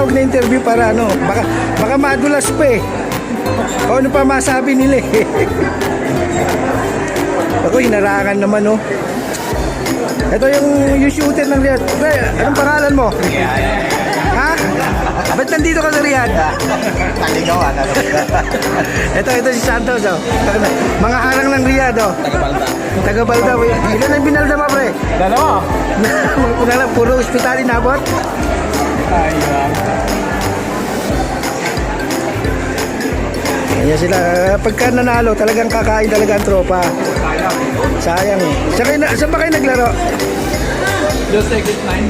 tinatawag na interview para ano, baka madulas pa eh. O ano pa masabi nila eh. Ako, hinarangan naman oh. Ito yung shooter ng Riyadh. Pre, anong pangalan mo? Ha? Ba't nandito ka sa Riyadh? Taligawan. Ito si Santos oh. Mga harang ng Riyadh oh. Taga-Balda. Ilan ang binalda mo pre? Dalawa. Mga puro ospital inabot. Ayan sila. Pagka nanalo, talagang kakain talaga ang tropa. Sayang eh. Saan ba kayo naglaro? Just exit 9.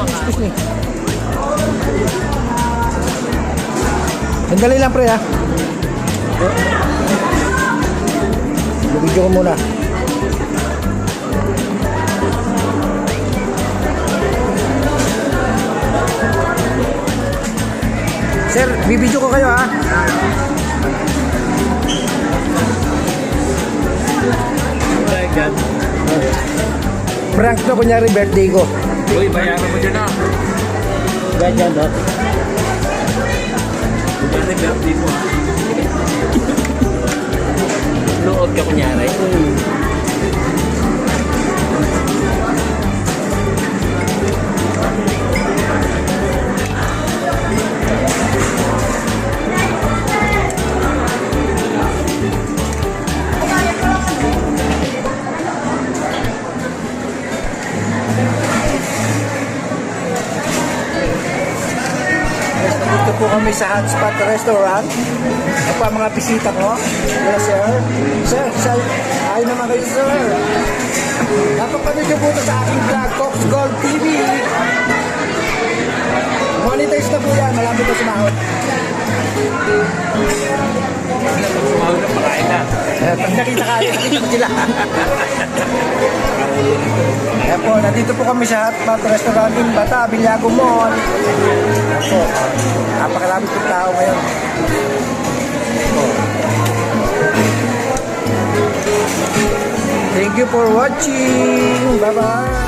Excuse me. Sandali lang pre ha. Video ko muna. Sir, bibidyo ko kayo ha. Prank to, kunyari birthday ko. Uy, bayaran mo dyan ah. Ganyan no? Bukan birthday mo ah. Luod ka kunyari. Dito po kami sa Hotspot Restaurant. Ano pa mga bisita ko? Yes, sir. Sir, ay naman kayo, sir. Napapanood niyo po ito sa aking vlog, Cox Gold TV. Monetize na po yan. Malapit na sumahod. Sumahod na pakain na. Pag nakita mo sila. Kaya po, nandito po kami sa Hotspot Restaurant in Bata, Bilyago Mall. Kaya po, napakalapit po tao ngayon. Thank you for watching. Bye-bye.